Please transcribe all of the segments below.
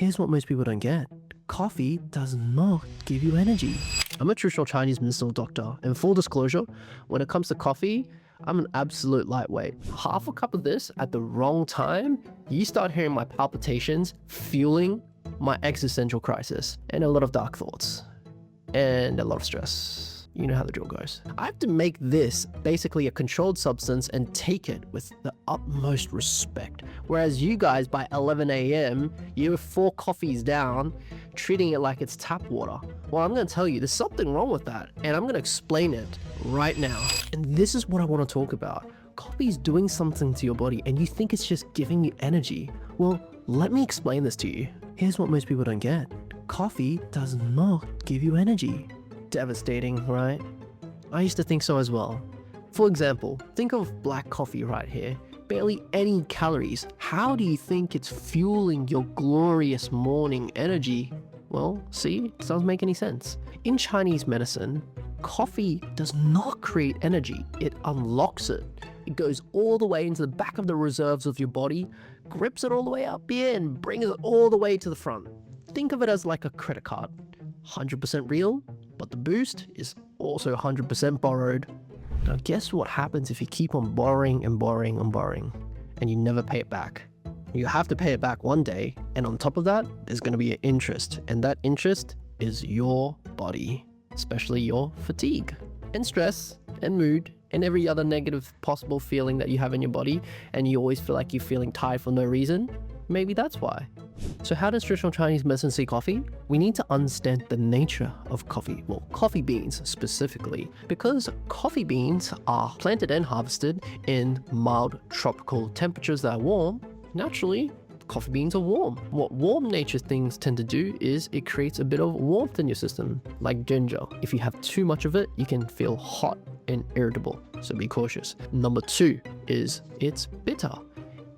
Here's what most people don't get. Coffee does not give you energy. I'm a traditional Chinese medicinal doctor, and full disclosure, when it comes to coffee, I'm an absolute lightweight. Half a cup of this at the wrong time, you start hearing my palpitations, fueling my existential crisis, and a lot of dark thoughts, and a lot of stress. You know how the drill goes. I have to make this basically a controlled substance and take it with the utmost respect. Whereas you guys, by 11 a.m., you're 4 coffees down, treating it like it's tap water. Well, I'm gonna tell you, there's something wrong with that, and I'm gonna explain it right now. And this is what I wanna talk about. Coffee is doing something to your body, and you think it's just giving you energy. Well, let me explain this to you. Here's what most people don't get. Coffee does not give you energy. Devastating, right? I used to think so as well. For example, think of black coffee right here. Barely any calories. How do you think it's fueling your glorious morning energy? Well, see, it doesn't make any sense. In Chinese medicine, coffee does not create energy. It unlocks it. It goes all the way into the back of the reserves of your body, grips it all the way up here, and brings it all the way to the front. Think of it as like a credit card. 100% real, but the boost is also 100% borrowed. Now guess what happens if you keep on borrowing and borrowing and borrowing, and you never pay it back? You have to pay it back one day, and on top of that, there's going to be an interest, and that interest is your body, especially your fatigue, and stress, and mood, and every other negative possible feeling that you have in your body, and you always feel like you're feeling tired for no reason. Maybe that's why. So how does traditional Chinese medicine see coffee? We need to understand the nature of coffee, well, coffee beans specifically, because coffee beans are planted and harvested in mild tropical temperatures that are warm. Naturally, coffee beans are warm. What warm nature things tend to do is it creates a bit of warmth in your system, like ginger. If you have too much of it, you can feel hot and irritable, so be cautious. Number 2 is it's bitter.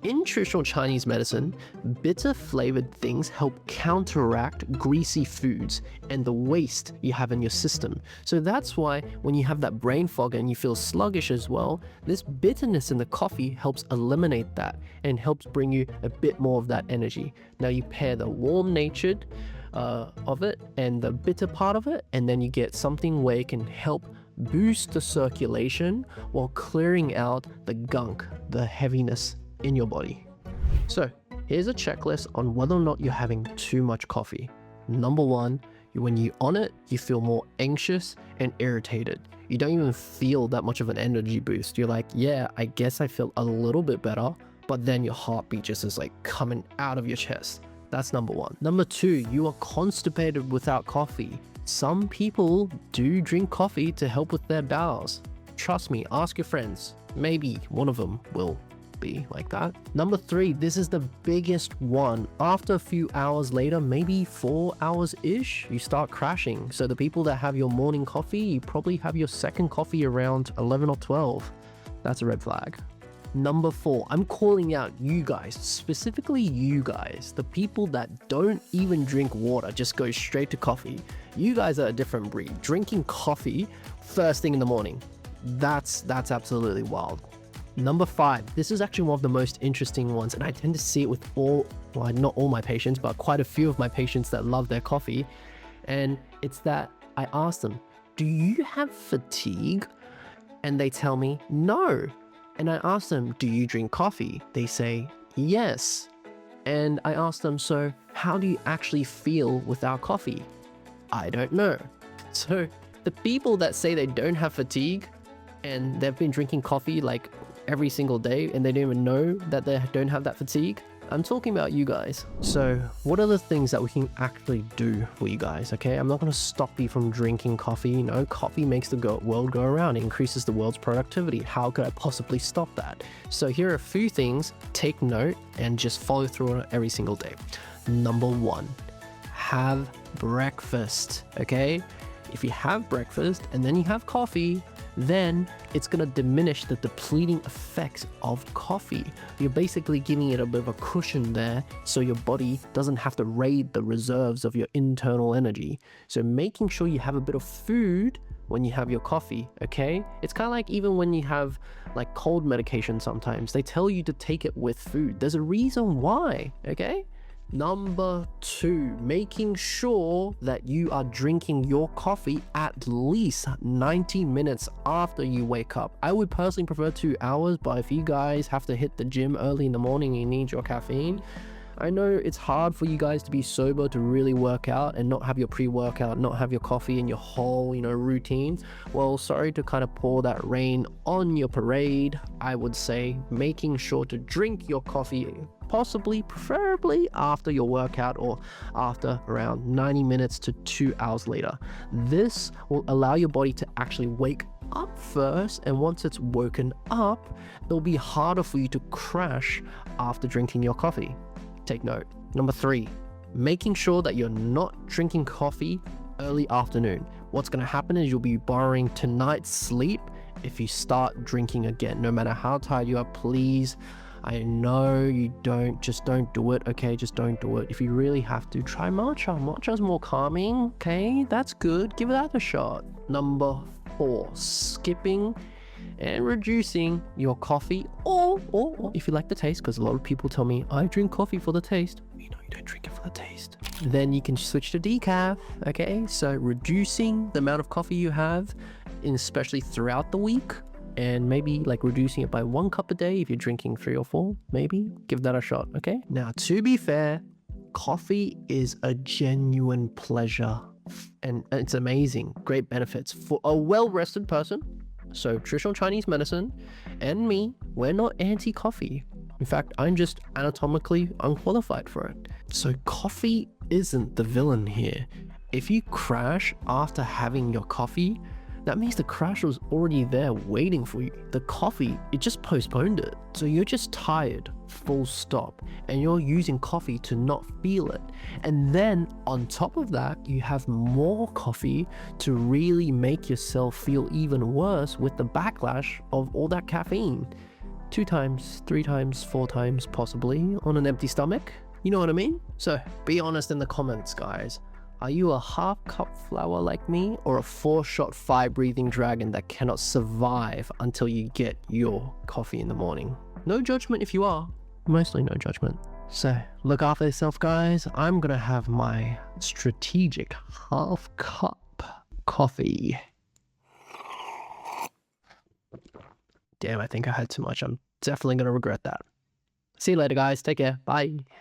In traditional Chinese medicine, bitter flavored things help counteract greasy foods and the waste you have in your system. So that's why when you have that brain fog and you feel sluggish as well, this bitterness in the coffee helps eliminate that and helps bring you a bit more of that energy. Now you pair the warm natured of it and the bitter part of it, and then you get something where it can help boost the circulation while clearing out the gunk, the heaviness in your body. So here's a checklist on whether or not you're having too much coffee. Number 1, when you're on it, you feel more anxious and irritated. You don't even feel that much of an energy boost. You're like, yeah, I guess I feel a little bit better, but then your heartbeat just is like coming out of your chest. That's number 1. Number 2, you are constipated without coffee. Some people do drink coffee to help with their bowels. Trust me, ask your friends. Maybe one of them will be like that. Number 3, this is the biggest one. After a few hours later, maybe 4 hours-ish, you start crashing. So the people that have your morning coffee, you probably have your second coffee around 11 or 12. That's a red flag. Number 4, I'm calling out you guys, specifically you guys, the people that don't even drink water, just go straight to coffee. You guys are a different breed. Drinking coffee first thing in the morning, that's absolutely wild. Number 5, this is actually one of the most interesting ones, and I tend to see it with not all my patients, but quite a few of my patients that love their coffee. And it's that I ask them, do you have fatigue? And they tell me, no. And I ask them, do you drink coffee? They say, yes. And I ask them, so how do you actually feel without coffee? I don't know. So the people that say they don't have fatigue and they've been drinking coffee like every single day and they don't even know that they don't have that fatigue, I'm talking about you guys. So what are the things that we can actually do for you guys, okay? I'm not going to stop you from drinking coffee. You know, coffee makes the world go around. It increases the world's productivity. How could I possibly stop that? So here are a few things. Take note and just follow through on it every single day. Number 1, have breakfast, okay? If you have breakfast and then you have coffee, then it's going to diminish the depleting effects of coffee. You're basically giving it a bit of a cushion there so your body doesn't have to raid the reserves of your internal energy. So making sure you have a bit of food when you have your coffee, okay? It's kind of like even when you have like cold medication sometimes, they tell you to take it with food. There's a reason why, okay? Number 2, making sure that you are drinking your coffee at least 90 minutes after you wake up. I would personally prefer 2 hours, but if you guys have to hit the gym early in the morning and you need your caffeine, I know it's hard for you guys to be sober to really work out and not have your pre-workout, not have your coffee in your whole, routine. Well, sorry to kind of pour that rain on your parade. I would say making sure to drink your coffee, possibly, preferably after your workout or after around 90 minutes to 2 hours later. This will allow your body to actually wake up first, and once it's woken up, it'll be harder for you to crash after drinking your coffee. Take note. Number 3, making sure that you're not drinking coffee early afternoon. What's going to happen is you'll be borrowing tonight's sleep if you start drinking again. No matter how tired you are, please, I know you just don't do it, okay? Just don't do it. If you really have to, try matcha. Matcha's more calming, okay? That's good. Give that a shot. Number 4, skipping and reducing your coffee or if you like the taste, because a lot of people tell me I drink coffee for the taste. You don't drink it for the taste. Then you can switch to decaf, okay? So reducing the amount of coffee you have, especially throughout the week, and maybe like reducing it by 1 cup a day if you're drinking 3 or 4, maybe give that a shot, okay? Now, to be fair, coffee is a genuine pleasure and it's amazing. Great benefits for a well-rested person. So traditional Chinese medicine and me, we're not anti-coffee. In fact, I'm just anatomically unqualified for it. So coffee isn't the villain here. If you crash after having your coffee, that means the crash was already there waiting for you. The coffee, it just postponed it. So you're just tired, full stop, and you're using coffee to not feel it. And then on top of that, you have more coffee to really make yourself feel even worse with the backlash of all that caffeine. 2 times, 3 times, 4 times possibly on an empty stomach. You know what I mean? So be honest in the comments, guys. Are you a half-cup flower like me, or a 4-shot fire-breathing dragon that cannot survive until you get your coffee in the morning? No judgment if you are. Mostly no judgment. So, look after yourself, guys. I'm gonna have my strategic half-cup coffee. Damn, I think I had too much. I'm definitely gonna regret that. See you later, guys. Take care. Bye.